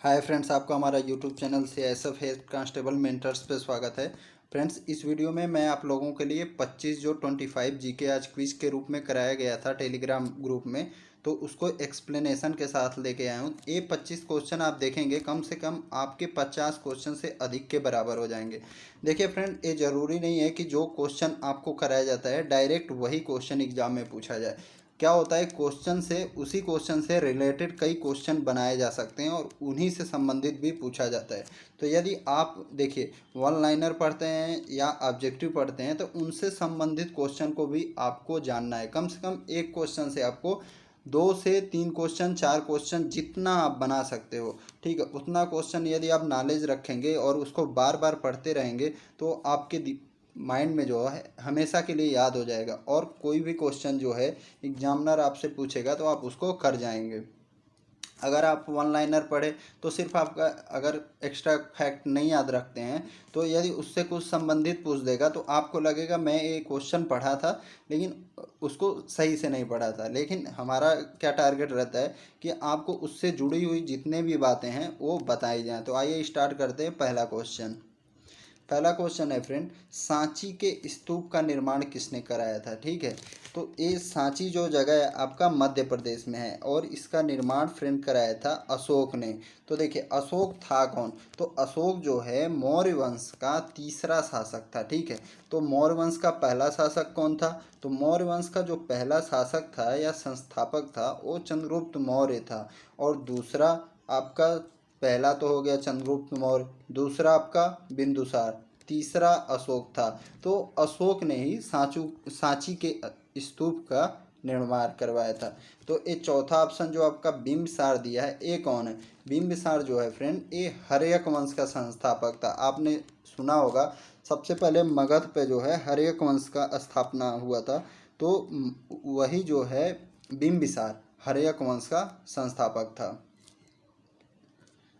Hi friends, आपका हमारा YouTube channel से एसएफ हेड कांस्टेबल मेंटर्स पे स्वागत है। फ्रेंड्स, इस वीडियो में मैं आप लोगों के लिए 25 जो 25 जीके आज क्विज के रूप में कराया गया था टेलीग्राम ग्रुप में, तो उसको एक्सप्लेनेशन के साथ लेके आया हूँ। ये 25 क्वेश्चन आप देखेंगे, कम से कम आपके 50 क्वेश्चन से अधिक के बराबर हो जाएंगे। देखिए फ्रेंड, ये ज़रूरी नहीं है कि जो क्वेश्चन आपको कराया जाता है डायरेक्ट वही क्वेश्चन एग्जाम में पूछा जाए। क्या होता है, क्वेश्चन से उसी क्वेश्चन से रिलेटेड कई क्वेश्चन बनाए जा सकते हैं और उन्हीं से संबंधित भी पूछा जाता है। तो यदि आप देखिए वन लाइनर पढ़ते हैं या ऑब्जेक्टिव पढ़ते हैं तो उनसे संबंधित क्वेश्चन को भी आपको जानना है। कम से कम एक क्वेश्चन से आपको 2 से 3 क्वेश्चन, 4 क्वेश्चन, जितना आप बना सकते हो, ठीक है, उतना क्वेश्चन यदि आप नॉलेज रखेंगे और उसको बार बार पढ़ते रहेंगे तो आपके माइंड में जो है हमेशा के लिए याद हो जाएगा और कोई भी क्वेश्चन जो है एग्जामिनर आपसे पूछेगा तो आप उसको कर जाएंगे। अगर आप वन लाइनर पढ़े तो सिर्फ आपका अगर एक्स्ट्रा फैक्ट नहीं याद रखते हैं तो यदि उससे कुछ संबंधित पूछ देगा तो आपको लगेगा मैं ये क्वेश्चन पढ़ा था लेकिन उसको सही से नहीं पढ़ा था। लेकिन हमारा क्या टारगेट रहता है कि आपको उससे जुड़ी हुई जितने भी बातें हैं वो बताई जाएँ। तो आइए स्टार्ट करते हैं। पहला क्वेश्चन है फ्रेंड, सांची के स्तूप का निर्माण किसने कराया था? ठीक है, तो ये सांची जो जगह है आपका मध्य प्रदेश में है और इसका निर्माण फ्रेंड कराया था अशोक ने। तो देखिए अशोक था कौन? तो अशोक जो है मौर्य वंश का तीसरा शासक था। ठीक है, तो मौर्य वंश का पहला शासक कौन था? तो मौर्य वंश का जो पहला शासक था या संस्थापक था वो चंद्रगुप्त मौर्य था। और दूसरा आपका, पहला तो हो गया चंद्रगुप्त मौर्य, दूसरा आपका बिंदुसार, तीसरा अशोक था। तो अशोक ने ही सांची के स्तूप का निर्माण करवाया था। तो ये चौथा ऑप्शन जो आपका बिंबिसार दिया है, ये कौन है? बिंबिसार जो है फ्रेंड, ये हर्यक वंश का संस्थापक था। आपने सुना होगा सबसे पहले मगध पे जो है हर्यक वंश का स्थापना हुआ था। तो वही जो है बिंबिसार हर्यक वंश का संस्थापक था।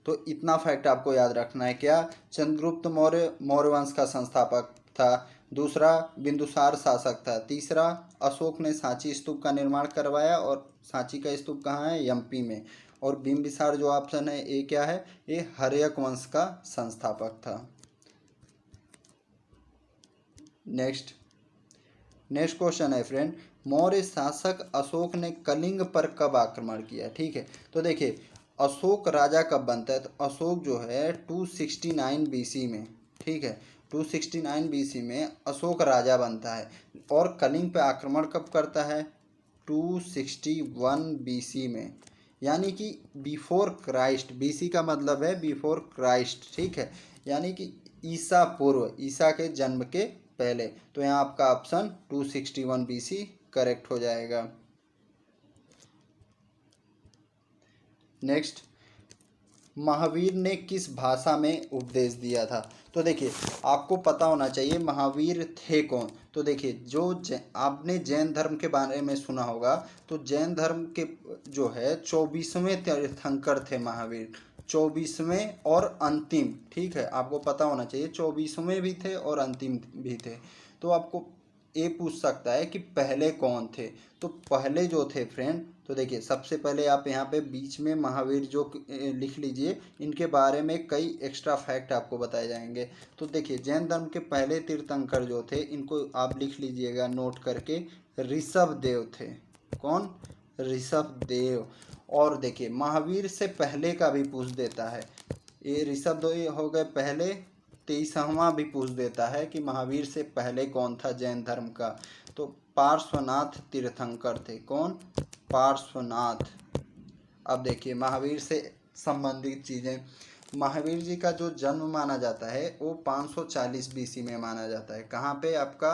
तो इतना फैक्ट आपको याद रखना है। क्या? चंद्रगुप्त मौर्य मौर्य वंश का संस्थापक था, दूसरा बिंदुसार शासक था, तीसरा अशोक ने सांची स्तूप का निर्माण करवाया और सांची का स्तूप कहाँ है? एमपी में। और बिंबिसार जो ऑप्शन है ये क्या है? ये हर्यक वंश का संस्थापक था। नेक्स्ट नेक्स्ट क्वेश्चन है फ्रेंड, मौर्य शासक अशोक ने कलिंग पर कब आक्रमण किया? ठीक है, तो देखिए अशोक राजा कब बनता है? तो अशोक जो है 269 बीसी में, ठीक है, 269 बीसी में अशोक राजा बनता है। और कलिंग पे आक्रमण कब करता है? 261 बीसी में, यानी कि बिफोर क्राइस्ट। बीसी का मतलब है बिफोर क्राइस्ट, ठीक है, यानी कि ईसा पूर्व, ईसा के जन्म के पहले। तो यहाँ आपका ऑप्शन 261 बीसी करेक्ट हो जाएगा। नेक्स्ट, महावीर ने किस भाषा में उपदेश दिया था? तो देखिए आपको पता होना चाहिए महावीर थे कौन। तो देखिए आपने जैन धर्म के बारे में सुना होगा, तो जैन धर्म के जो है 24वें तीर्थंकर थे महावीर, 24वें और अंतिम। ठीक है, आपको पता होना चाहिए 24वें भी थे और अंतिम भी थे। तो आपको ये पूछ सकता है कि पहले कौन थे? तो पहले जो थे फ्रेंड, तो देखिए सबसे पहले आप यहाँ पे बीच में महावीर जो लिख लीजिए, इनके बारे में कई एक्स्ट्रा फैक्ट आपको बताए जाएंगे। तो देखिए जैन धर्म के पहले तीर्थंकर जो थे इनको आप लिख लीजिएगा नोट करके, ऋषभ देव थे। कौन? ऋषभ देव। और देखिए महावीर से पहले का भी पूछ देता है, ये ऋषभ देव हो गए पहले। 23वां भी पूछ देता है कि महावीर से पहले कौन था जैन धर्म का? तो पार्श्वनाथ तीर्थंकर थे। कौन? पार्श्वनाथ। अब देखिए महावीर से संबंधित चीज़ें, महावीर जी का जो जन्म माना जाता है वो 540 बीसी में माना जाता है। कहाँ पे? आपका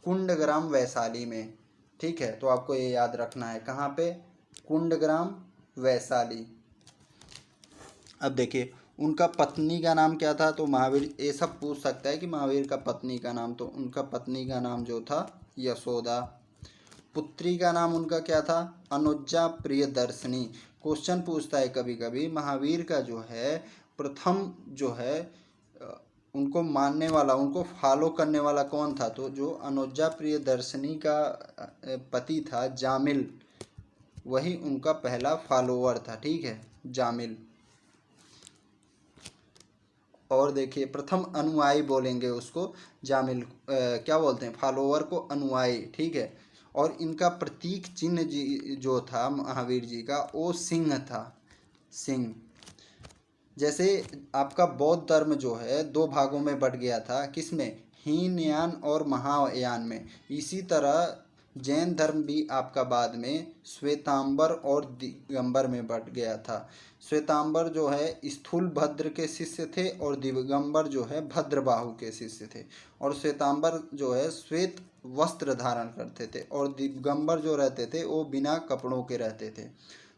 कुंडग्राम वैशाली में। ठीक है, तो आपको ये याद रखना है, कहाँ पे? कुंडग्राम वैशाली। अब देखिए उनका पत्नी का नाम क्या था? तो महावीर, ये सब पूछ सकता है कि महावीर का पत्नी का नाम, तो उनका पत्नी का नाम जो था यशोदा। पुत्री का नाम उनका क्या था? अनुजा प्रियदर्शनी। क्वेश्चन पूछता है कभी कभी महावीर का जो है प्रथम जो है उनको मानने वाला, उनको फॉलो करने वाला कौन था? तो जो अनुजा प्रियदर्शनी का पति था जामिल, वही उनका पहला फॉलोअर था। ठीक है, जामिल। और देखिए प्रथम अनुयायी बोलेंगे उसको, जामिल क्या बोलते हैं, फॉलोअर को अनुयायी, ठीक है। और इनका प्रतीक चिन्ह जी जो था महावीर जी का, वो सिंह था, सिंह। जैसे आपका बौद्ध धर्म जो है दो भागों में बट गया था, किसमें, हीनयान और महायान में। इसी तरह जैन धर्म भी आपका बाद में श्वेतांबर और दिगंबर में बट गया था। श्वेतांबर जो है स्थूल भद्र के शिष्य थे और दिगंबर जो है भद्रबाहु के शिष्य थे। और श्वेतांबर जो है श्वेत वस्त्र धारण करते थे और दिगंबर जो रहते थे वो बिना कपड़ों के रहते थे।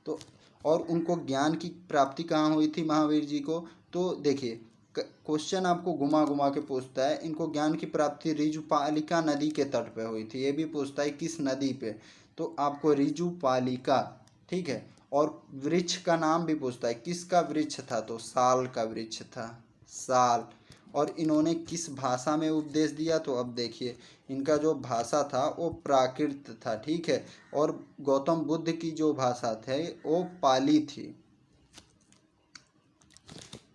तो और उनको ज्ञान की प्राप्ति कहाँ हुई थी महावीर जी को, तो देखिए क्वेश्चन आपको घुमा घुमा के पूछता है, इनको ज्ञान की प्राप्ति रिजुपालिका नदी के तट पे हुई थी। ये भी पूछता है किस नदी पे, तो आपको रिजुपालिका, ठीक है। और वृक्ष का नाम भी पूछता है, किसका वृक्ष था, तो साल का वृक्ष था, साल। और इन्होंने किस भाषा में उपदेश दिया, तो अब देखिए इनका जो भाषा था वो प्राकृत था, ठीक है। और गौतम बुद्ध की जो भाषा थी वो पाली थी।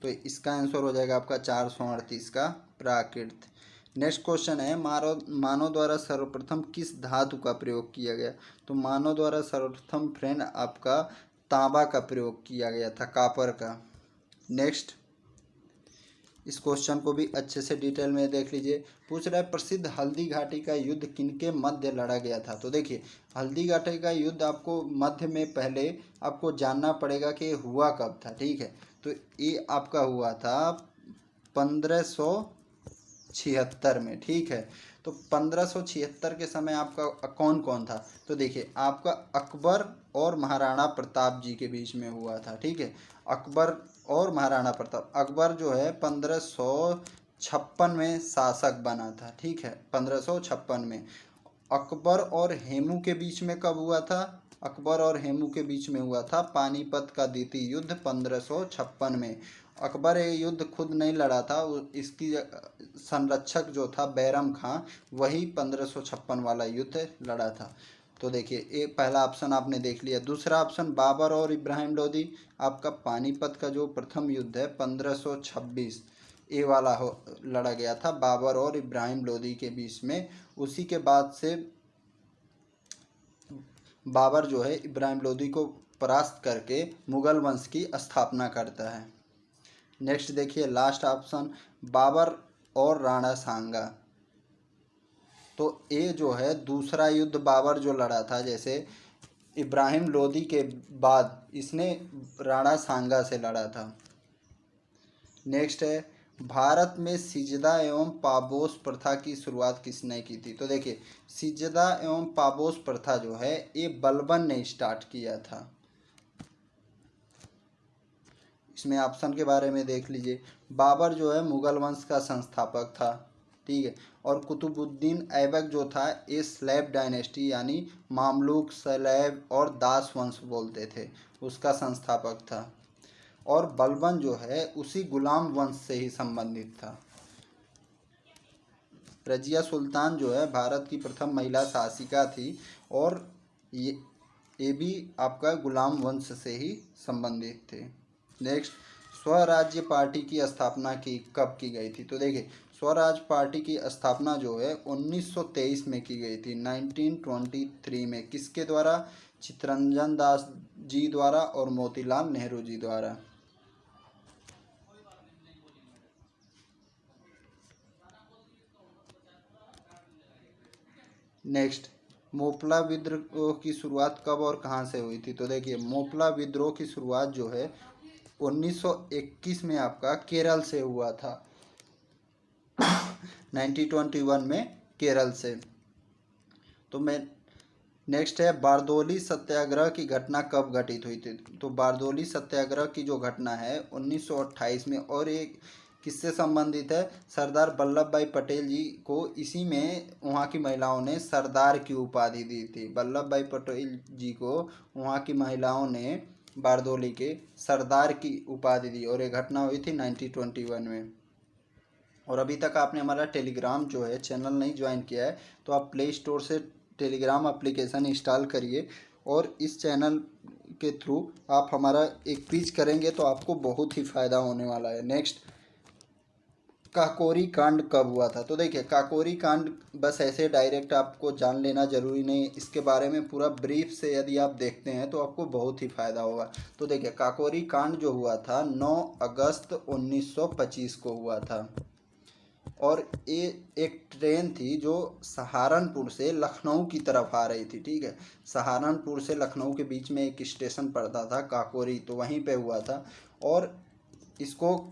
तो इसका आंसर हो जाएगा आपका 438 का प्राकृत। नेक्स्ट क्वेश्चन है, मानव द्वारा सर्वप्रथम किस धातु का प्रयोग किया गया, तो मानव द्वारा सर्वप्रथम फ्रेंड आपका तांबा का प्रयोग किया गया था, कॉपर का। नेक्स्ट, इस क्वेश्चन को भी अच्छे से डिटेल में देख लीजिए। पूछ रहा है प्रसिद्ध हल्दी घाटी का युद्ध किनके मध्य लड़ा गया था, तो देखिए हल्दी घाटी का युद्ध आपको मध्य में पहले आपको जानना पड़ेगा कि हुआ कब था, ठीक है। तो ये आपका हुआ था 1576 में, ठीक है। तो 1576 के समय आपका कौन कौन था, तो देखिए आपका अकबर और महाराणा प्रताप जी के बीच में हुआ था, ठीक है। अकबर और महाराणा प्रताप, अकबर जो है 1556 में शासक बना था, ठीक है, 1556 में। अकबर और हेमू के बीच में कब हुआ था, अकबर और हेमू के बीच में हुआ था पानीपत का द्वितीय युद्ध 1556 में। अकबर ये युद्ध खुद नहीं लड़ा था, इसकी संरक्षक जो था बैरम खां, वही 1556 वाला युद्ध लड़ा था। तो देखिए ये पहला ऑप्शन आपने देख लिया। दूसरा ऑप्शन बाबर और इब्राहिम लोदी, आपका पानीपत का जो प्रथम युद्ध है 1526, ये वाला लड़ा गया था बाबर और इब्राहिम लोदी के बीच में। उसी के बाद से बाबर जो है इब्राहिम लोदी को परास्त करके मुगल वंश की स्थापना करता है। नेक्स्ट देखिए लास्ट ऑप्शन, बाबर और राणा सांगा। तो ये जो है दूसरा युद्ध बाबर जो लड़ा था, जैसे इब्राहिम लोदी के बाद इसने राणा सांगा से लड़ा था। नेक्स्ट है, भारत में सिजदा एवं पाबोस प्रथा की शुरुआत किसने की थी, तो देखिए सिजदा एवं पाबोस प्रथा जो है ये बलबन ने स्टार्ट किया था। इसमें ऑप्शन के बारे में देख लीजिए, बाबर जो है मुगल वंश का संस्थापक था, ठीक है। और कुतुबुद्दीन ऐबक जो था ये स्लैब डायनेस्टी यानी मामलुक, सलैब और दास वंश बोलते थे, उसका संस्थापक था। और बलबन जो है उसी गुलाम वंश से ही संबंधित था। रजिया सुल्तान जो है भारत की प्रथम महिला शासिका थी और ये भी आपका गुलाम वंश से ही संबंधित थे। नेक्स्ट, स्वराज्य पार्टी की स्थापना कब की गई थी, तो देखिए स्वराज पार्टी की स्थापना जो है 1923 में की गई थी, 1923 में। किसके द्वारा, चित्तरंजन दास जी द्वारा और मोतीलाल नेहरू जी द्वारा। नेक्स्ट, मोपला विद्रोह की शुरुआत कब और कहाँ से हुई थी, तो देखिए मोपला विद्रोह की शुरुआत जो है 1921 में आपका केरल से हुआ था, 1921 में केरल से। तो मैं नेक्स्ट है, बारदोली सत्याग्रह की घटना कब घटित हुई थी, तो बारदोली सत्याग्रह की जो घटना है 1928 में। और ये किससे संबंधित है, सरदार वल्लभ भाई पटेल जी को इसी में वहाँ की महिलाओं ने सरदार की उपाधि दी थी। वल्लभ भाई पटेल जी को वहाँ की महिलाओं ने बारदोली के सरदार की उपाधि दी और ये घटना हुई थी 1921 में। और अभी तक आपने हमारा टेलीग्राम जो है चैनल नहीं ज्वाइन किया है तो आप प्ले स्टोर से टेलीग्राम एप्लीकेशन इंस्टॉल करिए और इस चैनल के थ्रू आप हमारा एक पेज करेंगे तो आपको बहुत ही फ़ायदा होने वाला है। नेक्स्ट, काकोरी कांड कब हुआ था? तो देखिए, काकोरी कांड बस ऐसे डायरेक्ट आपको जान लेना ज़रूरी नहीं, इसके बारे में पूरा ब्रीफ से यदि आप देखते हैं तो आपको बहुत ही फ़ायदा होगा। तो देखिए, काकोरी कांड जो हुआ था 9 अगस्त 1925 को हुआ था। और ये एक ट्रेन थी जो सहारनपुर से लखनऊ की तरफ आ रही थी, ठीक है। सहारनपुर से लखनऊ के बीच में एक स्टेशन पड़ता था काकोरी, तो वहीं पे हुआ था। और इसको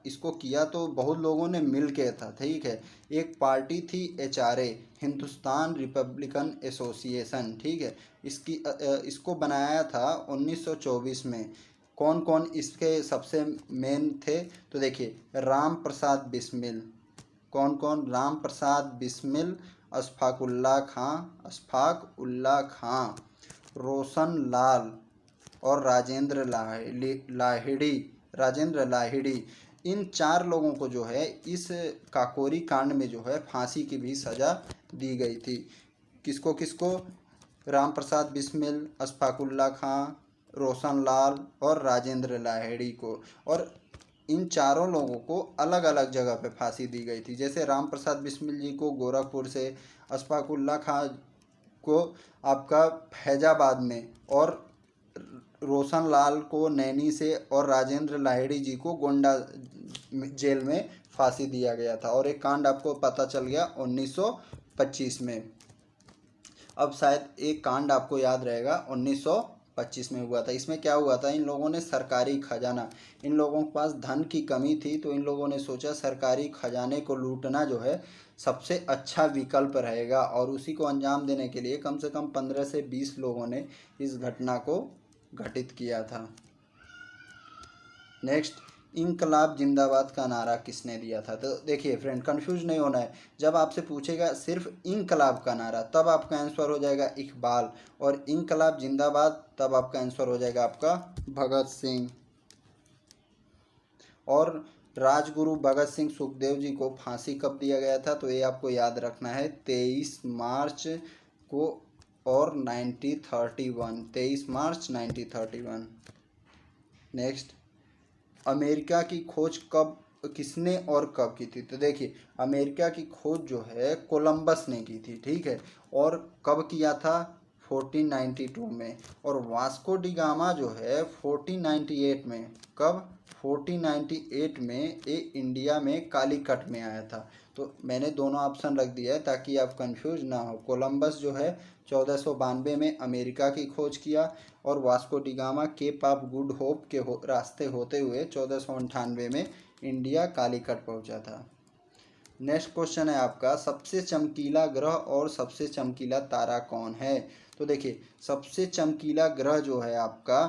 इसको किया तो बहुत लोगों ने मिल के था, ठीक है। एक पार्टी थी HRA, हिंदुस्तान रिपब्लिकन एसोसिएशन, ठीक है। इसको बनाया था 1924 में। कौन कौन इसके सबसे मेन थे? तो देखिए, राम प्रसाद बिस्मिल। कौन कौन? राम प्रसाद बिस्मिल, अशफाक उल्ला खां, रोशन लाल और राजेंद्र लाहिड़ी। इन 4 लोगों को जो है इस काकोरी कांड में जो है फांसी की भी सज़ा दी गई थी। किसको किसको? राम प्रसाद बिस्मिल, अशफाकुल्ला खां, रोशन लाल और राजेंद्र लाहिड़ी को। और इन चारों लोगों को अलग अलग जगह पे फांसी दी गई थी। जैसे राम प्रसाद बिस्मिल जी को गोरखपुर से, अशफाकुल्ला खां को आपका फैजाबाद में, और रोशन लाल को नैनी से, और राजेंद्र लाहिड़ी जी को गोंडा जेल में फांसी दिया गया था। और एक कांड आपको पता चल गया 1925 में। अब शायद एक कांड आपको याद रहेगा 1925 में हुआ था। इसमें क्या हुआ था? इन लोगों ने सरकारी खजाना, इन लोगों के पास धन की कमी थी, तो इन लोगों ने सोचा सरकारी खजाने को लूटना जो है सबसे अच्छा विकल्प रहेगा। और उसी को अंजाम देने के लिए कम से कम 15 से 20 लोगों ने इस घटना को घटित किया था। नेक्स्ट, इनकलाब जिंदाबाद का नारा किसने दिया था? तो देखिए फ्रेंड, कंफ्यूज नहीं होना है। जब आपसे पूछेगा सिर्फ इनकलाब का नारा, तब आपका आंसर हो जाएगा इकबाल, और इनकलाब जिंदाबाद तब आपका आंसर हो जाएगा आपका भगत सिंह। और राजगुरु भगत सिंह सुखदेव जी को फांसी कब दिया गया था? तो ये आपको याद रखना है, 23 मार्च को और 1931, 23 मार्च 1931। नेक्स्ट, अमेरिका की खोज किसने और कब की थी? तो देखिए, अमेरिका की खोज जो है कोलंबस ने की थी, ठीक है। और कब किया था? 1492 में। और वास्को डी गामा जो है 1498 में। कब? 1498 में ये इंडिया में कालीकट में आया था। तो मैंने दोनों ऑप्शन रख दिया है ताकि आप कंफ्यूज ना हो। कोलंबस जो है 1492 में अमेरिका की खोज किया, और Vasco da Gama Cape of Good Hope के रास्ते होते हुए 1498 में इंडिया कालीकट पहुंचा था। नेक्स्ट क्वेश्चन है आपका, सबसे चमकीला ग्रह और सबसे चमकीला तारा कौन है? तो देखिए, सबसे चमकीला ग्रह जो है आपका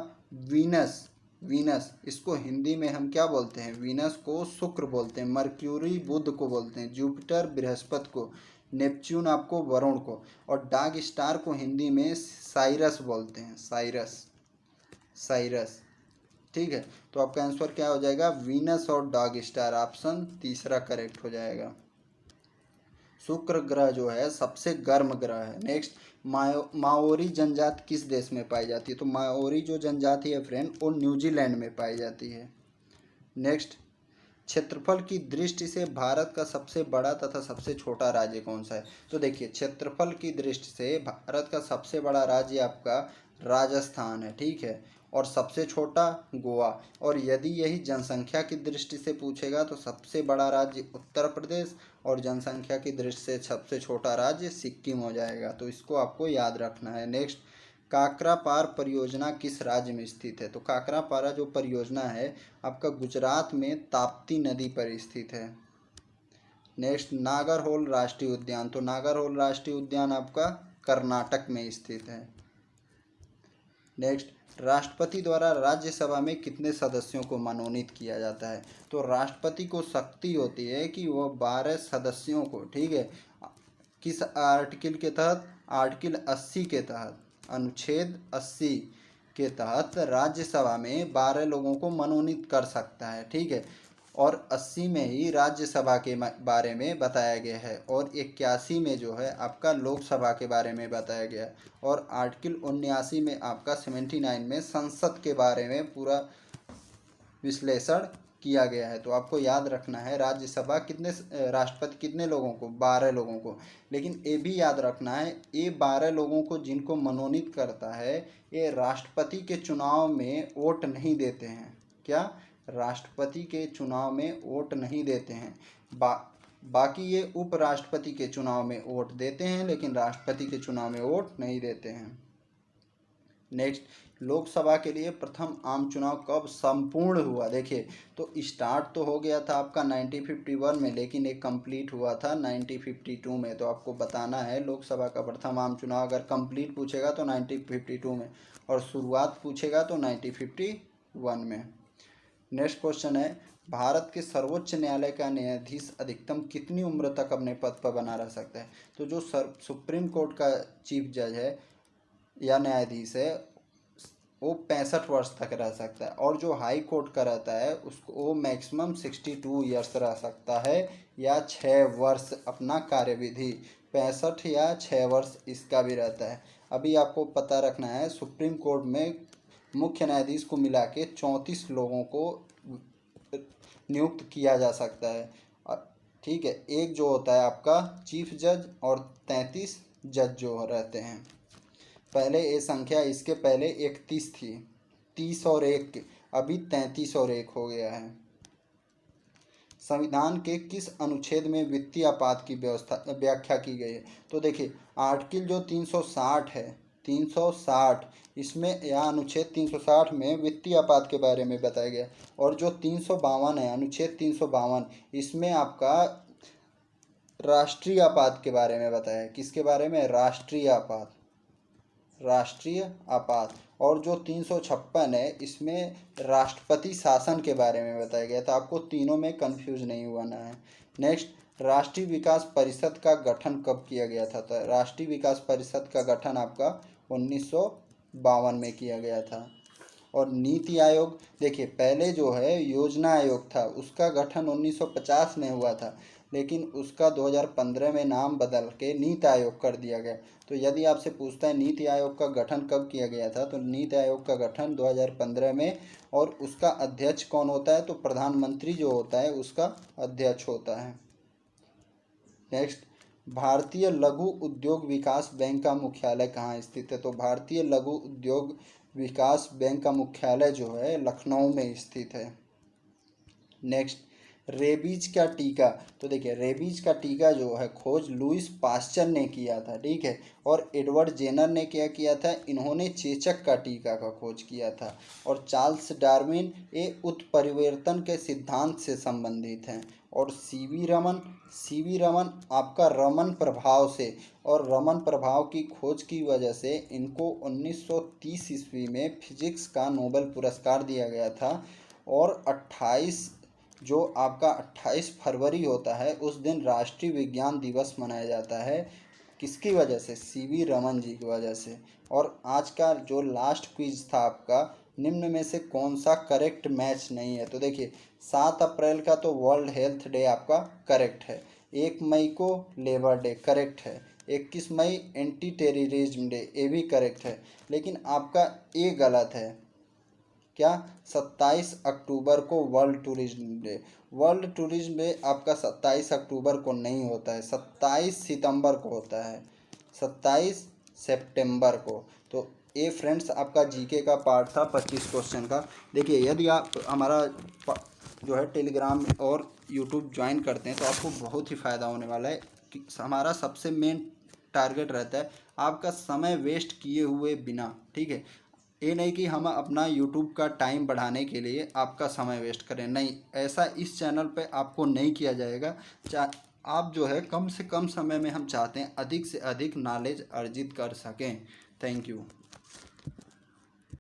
वीनस, इसको हिंदी में हम क्या बोलते हैं? वीनस को शुक्र बोलते हैं, मर्क्यूरी बुध को बोलते हैं, जुपिटर बृहस्पति को, नेपच्यून आपको वरुण को, और डार्क स्टार को हिंदी में साइरस बोलते हैं, साइरस, ठीक है। तो आपका आंसर क्या हो जाएगा? वीनस और डार्क स्टार, ऑप्शन तीसरा करेक्ट हो जाएगा। शुक्र ग्रह जो है सबसे गर्म ग्रह है। नेक्स्ट, माओरी जनजाति किस देश में पाई जाती है? तो माओरी जो जनजाति है फ्रेंड, वो न्यूजीलैंड में पाई जाती है। नेक्स्ट, क्षेत्रफल की दृष्टि से भारत का सबसे बड़ा तथा सबसे छोटा राज्य कौन सा है? तो देखिए, क्षेत्रफल की दृष्टि से भारत का सबसे बड़ा राज्य आपका राजस्थान है, ठीक है, और सबसे छोटा गोवा। और यदि यही जनसंख्या की दृष्टि से पूछेगा तो सबसे बड़ा राज्य उत्तर प्रदेश, और जनसंख्या की दृष्टि से सबसे छोटा राज्य सिक्किम हो जाएगा। तो इसको आपको याद रखना है। नेक्स्ट, काकरापार परियोजना किस राज्य में स्थित है? तो काकरापारा जो परियोजना है आपका गुजरात में ताप्ती नदी पर स्थित है। नेक्स्ट, नागरहोल राष्ट्रीय उद्यान, तो नागरहोल राष्ट्रीय उद्यान आपका कर्नाटक में स्थित है। नेक्स्ट, राष्ट्रपति द्वारा राज्यसभा में कितने सदस्यों को मनोनीत किया जाता है? तो राष्ट्रपति को शक्ति होती है कि वह 12 सदस्यों को, ठीक है, किस आर्टिकल के तहत? आर्टिकल 80 के तहत, अनुच्छेद 80 के तहत राज्यसभा में 12 लोगों को मनोनीत कर सकता है, ठीक है। और 80 में ही राज्यसभा के बारे में बताया गया है, और 81 में जो है आपका लोकसभा के बारे में बताया गया है, और आर्टिकल 79 में आपका 79 में संसद के बारे में पूरा विश्लेषण किया गया है। तो आपको याद रखना है राज्यसभा कितने राष्ट्रपति कितने लोगों को, 12 लोगों को। लेकिन ये भी याद रखना है ये 12 लोगों को जिनको मनोनीत करता है ये राष्ट्रपति के चुनाव में वोट नहीं देते हैं। क्या? राष्ट्रपति के चुनाव में वोट नहीं देते हैं। बाकी ये उपराष्ट्रपति के चुनाव में वोट देते हैं लेकिन राष्ट्रपति के चुनाव में वोट नहीं देते हैं। नेक्स्ट, लोकसभा के लिए प्रथम आम चुनाव कब संपूर्ण हुआ? देखिए, तो स्टार्ट तो हो गया था आपका 1951 में, लेकिन एक कंप्लीट हुआ था 1952 में। तो आपको बताना है लोकसभा का प्रथम आम चुनाव अगर कंप्लीट पूछेगा तो 1952 में, और शुरुआत पूछेगा तो 1951 में। नेक्स्ट क्वेश्चन है, भारत के सर्वोच्च न्यायालय का न्यायाधीश अधिकतम कितनी उम्र तक अपने पद पर बना रह सकता है? तो जो सुप्रीम कोर्ट का चीफ जज है या न्यायाधीश है वो 65 वर्ष तक रह सकता है, और जो हाई कोर्ट का रहता है उसको वो मैक्सिमम 62 ईयर्स रह सकता है, या 6 वर्ष अपना कार्यविधि, 65 या 6 वर्ष इसका भी रहता है। अभी आपको पता रखना है सुप्रीम कोर्ट में मुख्य न्यायाधीश को मिला के 34 लोगों को नियुक्त किया जा सकता है। ठीक है, एक जो होता है आपका चीफ जज और 33 जज जो रहते हैं। पहले ये संख्या इसके पहले 31 थी, 30 और 1, अभी 33 और 1 हो गया है। संविधान के किस अनुच्छेद में वित्तीय आपात की व्याख्या की गई है? तो देखिए, आर्टिकल जो 360 है, 360 इसमें या अनुच्छेद 360 में वित्तीय आपात के बारे में बताया गया, और जो 352 है अनुच्छेद 352 इसमें आपका राष्ट्रीय आपात के बारे में बताया है। किसके बारे में? राष्ट्रीय आपात, राष्ट्रीय आपात। और जो 356 है इसमें राष्ट्रपति शासन के बारे में बताया गया था। आपको तीनों में कंफ्यूज नहीं होना है। नेक्स्ट, राष्ट्रीय विकास परिषद का गठन कब किया गया था? तो राष्ट्रीय विकास परिषद का गठन आपका 1952 में किया गया था। और नीति आयोग, देखिए पहले जो है योजना आयोग था उसका गठन 1950 में हुआ था, लेकिन उसका 2015 में नाम बदल के नीति आयोग कर दिया गया। तो यदि आपसे पूछता है नीति आयोग का गठन कब किया गया था, तो नीति आयोग का गठन 2015 में, और उसका अध्यक्ष कौन होता है? तो प्रधानमंत्री जो होता है उसका अध्यक्ष होता है। नेक्स्ट, भारतीय लघु उद्योग विकास बैंक का मुख्यालय कहाँ स्थित है? तो भारतीय लघु उद्योग विकास बैंक का मुख्यालय जो है लखनऊ में स्थित है। नेक्स्ट, रेबीज का टीका, तो देखिए रेबीज का टीका जो है खोज लुईस पास्चर ने किया था, ठीक है, और एडवर्ड जेनर ने क्या किया था? इन्होंने चेचक का टीका का खोज किया था। और चार्ल्स डार्विन ये उत्परिवर्तन के सिद्धांत से संबंधित हैं। और सीवी रमन आपका रमन प्रभाव से, और रमन प्रभाव की खोज की वजह से इनको 1930 ईस्वी में फिजिक्स का नोबेल पुरस्कार दिया गया था। और 28 फरवरी होता है उस दिन राष्ट्रीय विज्ञान दिवस मनाया जाता है। किसकी वजह से? सीवी रमन जी की वजह से। और आज का जो लास्ट क्विज था आपका, निम्न में से कौन सा करेक्ट मैच नहीं है? तो देखिए 7 अप्रैल का तो वर्ल्ड हेल्थ डे आपका करेक्ट है, 1 मई को लेबर डे करेक्ट है, 21 मई एंटी टेररिज्म डे ये भी करेक्ट है, लेकिन आपका ये गलत है। क्या? 27 अक्टूबर को world tourism day. World tourism day आपका 27 अक्टूबर को नहीं होता है, 27 सितंबर को होता है, 27 सितंबर को। तो ये फ्रेंड्स आपका जीके का पार्ट था 25 क्वेश्चन का। देखिए यदि आप हमारा जो है टेलीग्राम और यूट्यूब ज्वाइन करते हैं तो आपको बहुत ही फ़ायदा होने वाला है। कि हमारा सबसे मेन टारगेट रहता है आपका समय वेस्ट किए हुए बिना, ठीक है, ये नहीं कि हम अपना यूट्यूब का टाइम बढ़ाने के लिए आपका समय वेस्ट करें, नहीं, ऐसा इस चैनल पे आपको नहीं किया जाएगा। आप जो है कम से कम समय में हम चाहते हैं अधिक से अधिक नॉलेज अर्जित कर सकें। Thank you.